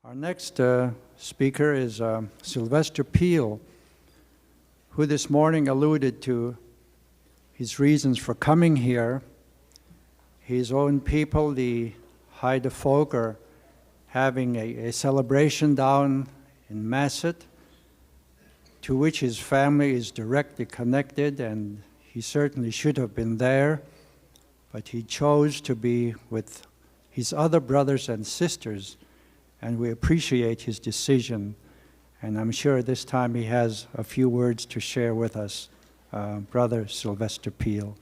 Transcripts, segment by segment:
Our next speaker is Sylvester Peele, who this morning alluded to his reasons for coming here. His own people, the Haida folk, are having a celebration down in Masset, to which his family is directly connected, and he certainly should have been there, but he chose to be with his other brothers and sisters, and we appreciate his decision. And I'm sure this time he has a few words to share with us. Brother Sylvester Peele.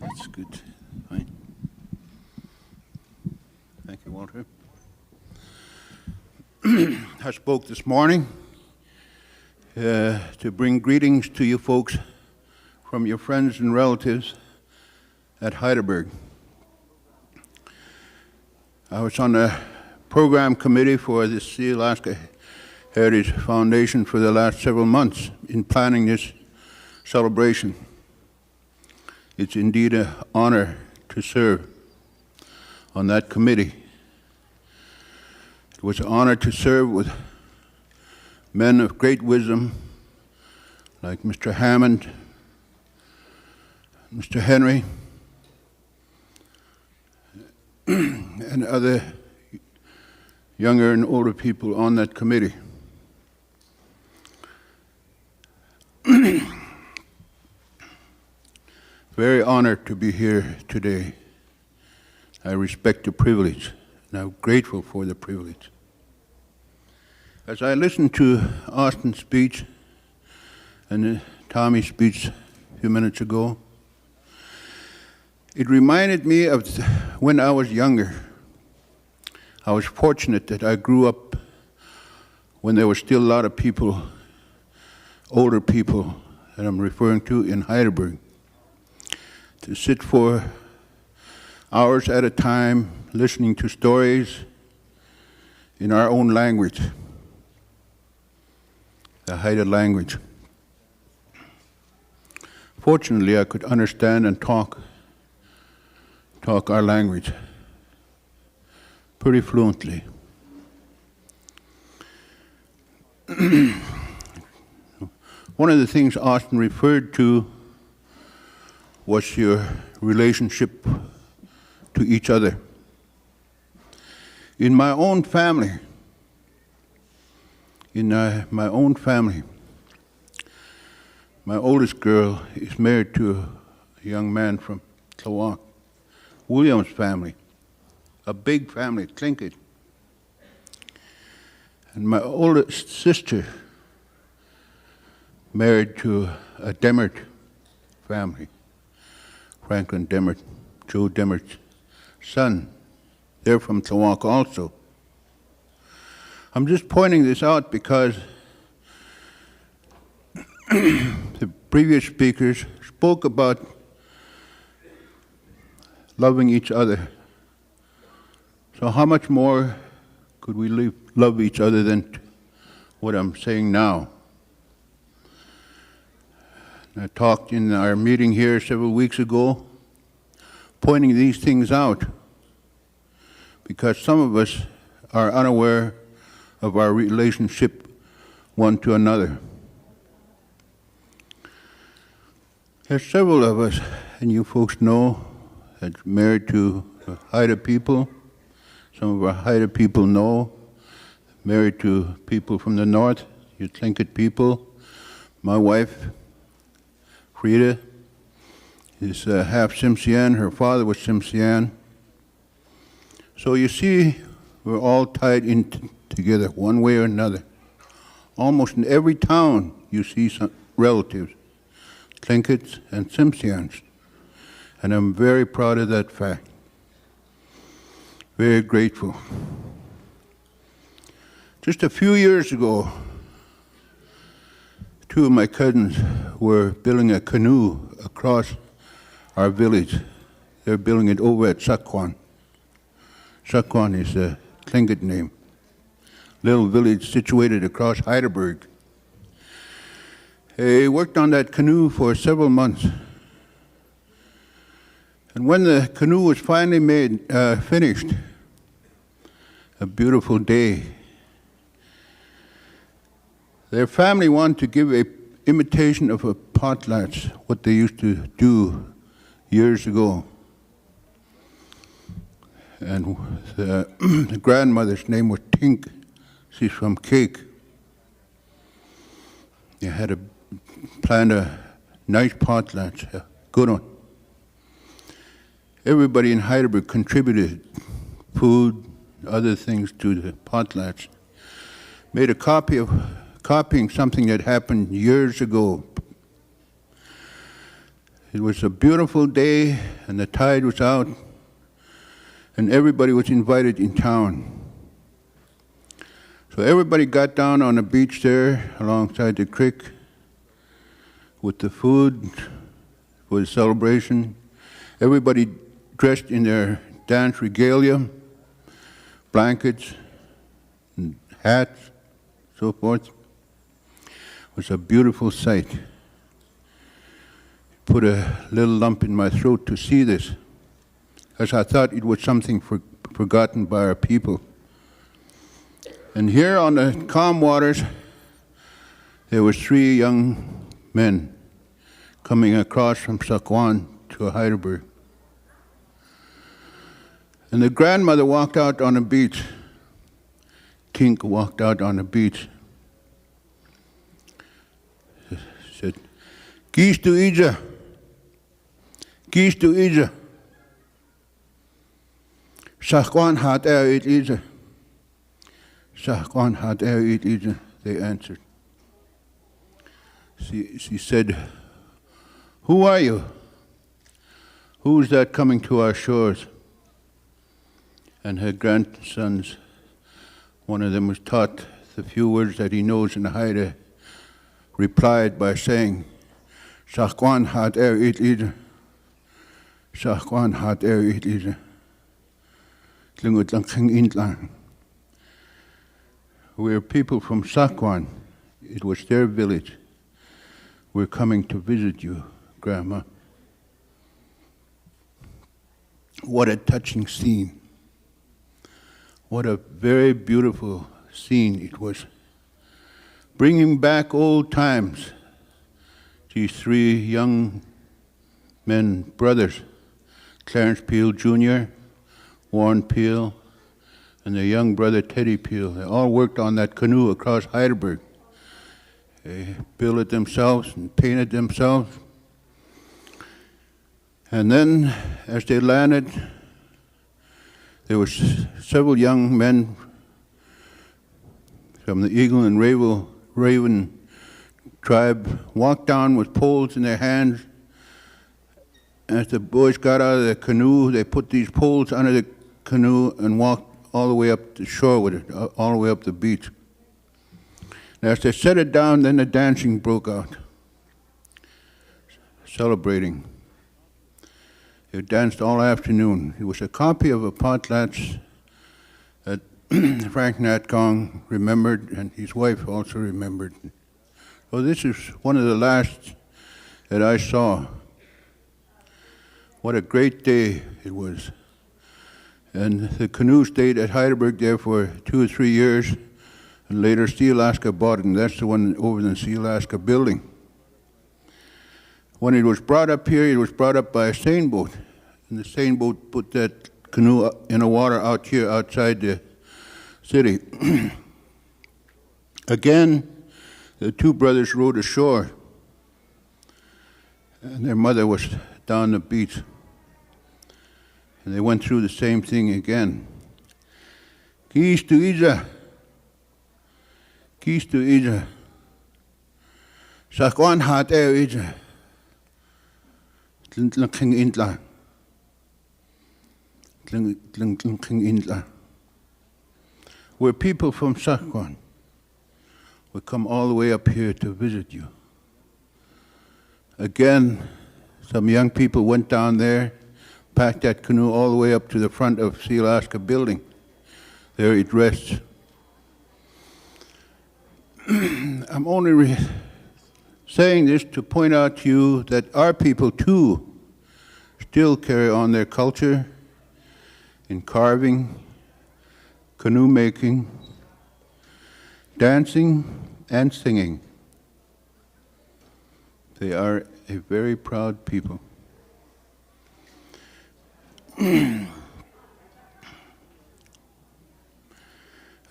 That's good. Fine. Thank you, Walter. I spoke this morning to bring greetings to you folks from your friends and relatives at Heidelberg. I was on the program committee for the Sealaska Heritage Foundation for the last several months in planning this celebration. It's indeed an honor to serve on that committee. It was an honor to serve with men of great wisdom like Mr. Hammond, Mr. Henry, and other younger and older people on that committee. Very honored to be here today. I respect the privilege, and I'm grateful for the privilege. As I listened to Austin's speech and Tommy's speech a few minutes ago, it reminded me of when I was younger. I was fortunate that I grew up when there were still a lot of people, older people that I'm referring to in Heidelberg, to sit for hours at a time listening to stories in our own language, the Haida language. Fortunately, I could understand and talk our language pretty fluently. One of the things Austin referred to was your relationship to each other. In my own family, my oldest girl is married to a young man from Tlingit, William's family, a big family, Tlingit. And my oldest sister married to a Demert family, Franklin Demert, Joe Demert's son. They're from Tlingit also. I'm just pointing this out because the previous speakers spoke about loving each other. So how much more could we love each other than what I'm saying now? I talked in our meeting here several weeks ago, pointing these things out, because some of us are unaware of our relationship one to another. There's several of us, and you folks know, that's married to Haida people. Some of our Haida people know, married to people from the north, you Tlingit people. My wife, Frida, is half Tsimshian. Her father was Tsimshian. So you see, we're all tied in together one way or another. Almost in every town you see some relatives, Tlingits and Tsimshians. And I'm very proud of that fact. Very grateful. Just a few years ago, two of my cousins were building a canoe across our village. They're building it over at Sakwan. Sakwan is a Tlingit name. Little village situated across Heidelberg. They worked on that canoe for several months. And when the canoe was finally finished, a beautiful day, their family wanted to give an imitation of a potlatch, what they used to do years ago. And the grandmother's name was Tink. She's from Cake. They had planned a nice potlatch, a good one. Everybody in Heidelberg contributed food, other things to the potlatch. Made a copying something that happened years ago. It was a beautiful day, and the tide was out, and everybody was invited in town. So everybody got down on the beach there alongside the creek with the food for the celebration. Everybody dressed in their dance regalia, blankets, and hats, so forth. It was a beautiful sight. Put a little lump in my throat to see this, as I thought it was something forgotten by our people. And here on the calm waters, there were 3 young men coming across from Sakwan to Heidelberg. And the grandmother walked out on the beach. Tink walked out on the beach. She said, "Kies to Ija. Kies to Ija. Sakwan had it Ija. Sakwan had it Ija," they answered. She said, "Who are you? Who is that coming to our shores?" And her grandsons, one of them was taught the few words that he knows in the Haida, replied by saying, "Sakwan had it Ija. Sakwan had it Ija. Tlingit lang intlang." We're people from Sakwan. It was their village. We're coming to visit you, Grandma. What a touching scene. What a very beautiful scene it was. Bringing back old times. These 3 young men, brothers, Clarence Peele Jr., Warren Peele, and their young brother Teddy Peele. They all worked on that canoe across Heidelberg. They built it themselves and painted themselves. And then, as they landed, there were several young men from the Eagle and Raven tribe walked down with poles in their hands. As the boys got out of the canoe, they put these poles under the canoe and walked all the way up the shore with it, all the way up the beach. And as they set it down, then the dancing broke out, celebrating. They danced all afternoon. It was a copy of a potlatch that Frank Natgong remembered, and his wife also remembered. So this is one of the last that I saw. What a great day it was. And the canoe stayed at Heidelberg there for 2 or 3 years, and later Sealaska bought it, and that's the one over in the Sealaska building. When it was brought up here, it was brought up by a seine boat, and the seine boat put that canoe in the water out here outside the city. Again, the 2 brothers rowed ashore, and their mother was down the beach. And they went through the same thing again. Kies to Ija. Kies to Ija. Sakwan hat Ija. Tlingit intla. Tlingit intla. We're people from Sakwan. We come all the way up here to visit you. again, some young people went down there, packed that canoe all the way up to the front of Sealaska building. There it rests. I'm only saying this to point out to you that our people too still carry on their culture in carving, canoe making, dancing, and singing. They are a very proud people.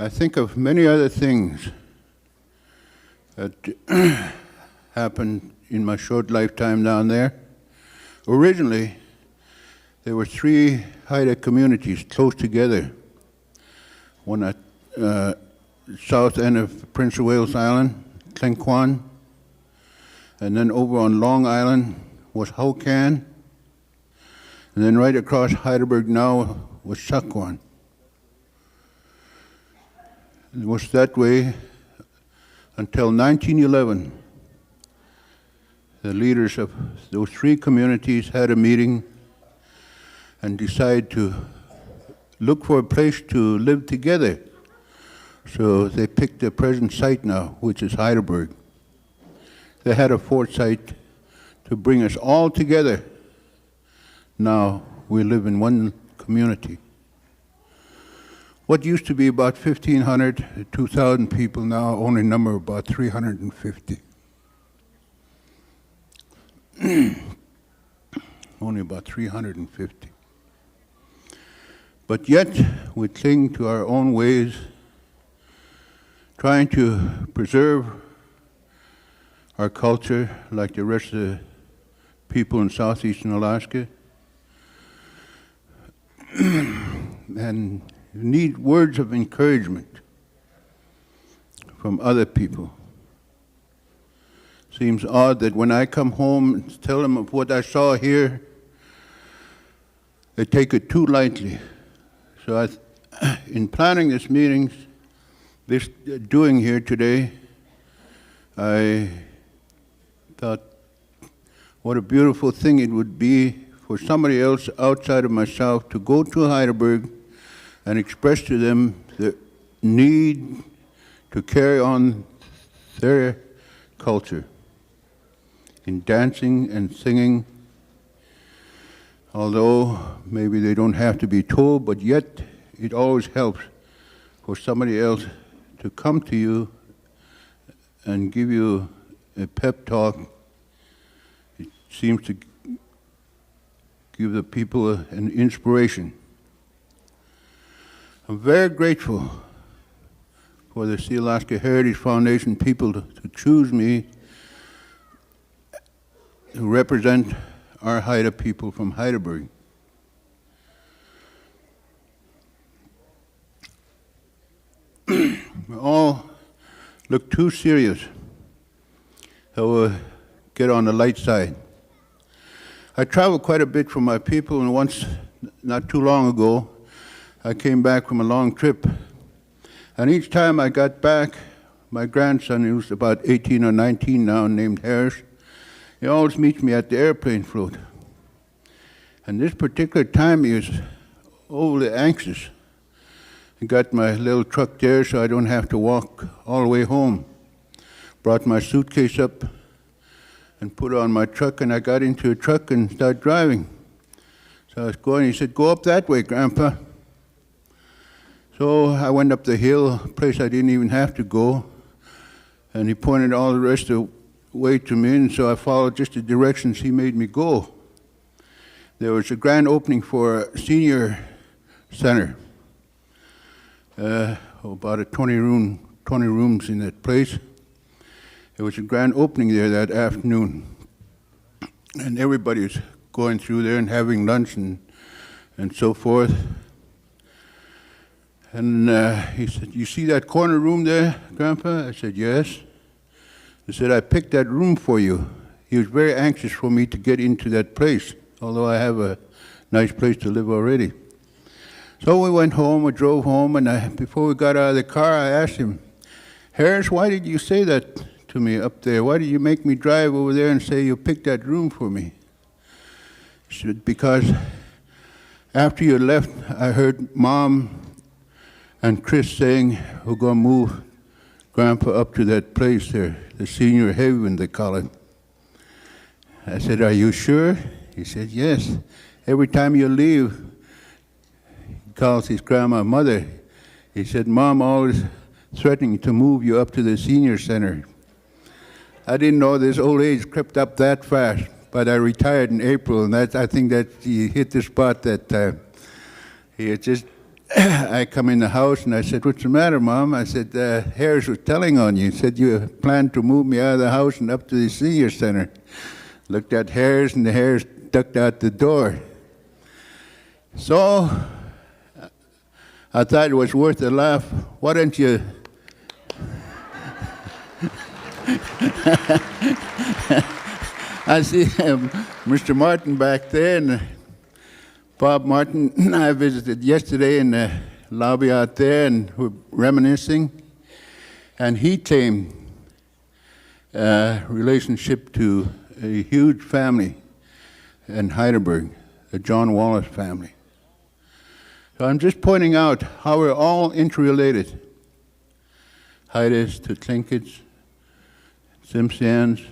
I think of many other things that happened in my short lifetime down there. Originally, there were 3 Haida communities close together. One at south end of Prince of Wales Island, Tlingit, and then over on Long Island was Hokan, and then right across Heidelberg now was Sakwan. It was that way until 1911. The leaders of those 3 communities had a meeting and decided to look for a place to live together. So they picked the present site now, which is Heidelberg. They had a foresight to bring us all together. Now we live in one community. What used to be about 1,500, 2,000 people now only number about 350. Only about 350. But yet we cling to our own ways, trying to preserve our culture like the rest of the people in southeastern Alaska. And need words of encouragement from other people. Seems odd that when I come home and tell them of what I saw here, they take it too lightly. So in planning this meeting, this doing here today, I thought what a beautiful thing it would be for somebody else outside of myself to go to Heidelberg and express to them the need to carry on their culture in dancing and singing, although maybe they don't have to be told, but yet it always helps for somebody else to come to you and give you a pep talk. It seems to give the people an inspiration. I'm very grateful for the Sealaska Heritage Foundation people to choose me to represent our Haida people from Heidelberg. We all look too serious, so we'll get on the light side. I travel quite a bit for my people, and once, not too long ago, I came back from a long trip. And each time I got back, my grandson, who's about 18 or 19 now, named Harris, he always meets me at the airplane float. And this particular time he was overly anxious. I got my little truck there so I don't have to walk all the way home. Brought my suitcase up and put it on my truck, and I got into a truck and started driving. So I was going, he said, "Go up that way, Grandpa." So I went up the hill, a place I didn't even have to go, and he pointed all the rest of the way to me, and so I followed just the directions he made me go. There was a grand opening for a senior center, about 20 rooms in that place. There was a grand opening there that afternoon, and everybody was going through there and having lunch and so forth. And he said, "You see that corner room there, Grandpa?" I said, "Yes." He said, "I picked that room for you." He was very anxious for me to get into that place, although I have a nice place to live already. So we went home, we drove home, and before we got out of the car, I asked him, "Harris, why did you say that to me up there, "Why did you make me drive over there and say you picked that room for me?" She said, "Because after you left, I heard Mom and Chris saying we're going to move Grandpa up to that place there, the senior haven, they call it." I said, "Are you sure?" He said, "Yes. Every time you leave," he calls his grandma mother. He said, "Mom always threatening to move you up to the senior center." I didn't know this old age crept up that fast, but I retired in April, and I think that he hit the spot that time. He had just, I come in the house, and I said, "What's the matter, Mom?" I said, "Harris was telling on you. He said you planned to move me out of the house and up to the senior center." Looked at Harris, and the Harris ducked out the door. So I thought it was worth a laugh. "Why don't you..." I see Mr. Martin back there, and Bob Martin and I visited yesterday in the lobby out there, and we're reminiscing. And he claimed relationship to a huge family in Heidelberg, the John Wallace family. So I'm just pointing out how we're all interrelated. Haidas to Tlingits, Tsimshians.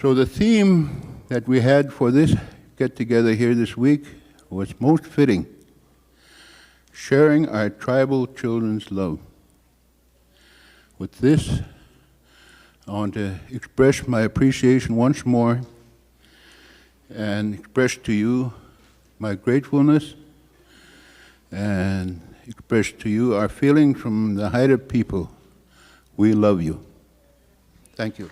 So the theme that we had for this get-together here this week was most fitting: sharing our tribal children's love. With this, I want to express my appreciation once more and express to you my gratefulness and express to you our feeling from the Haida people. We love you. Thank you.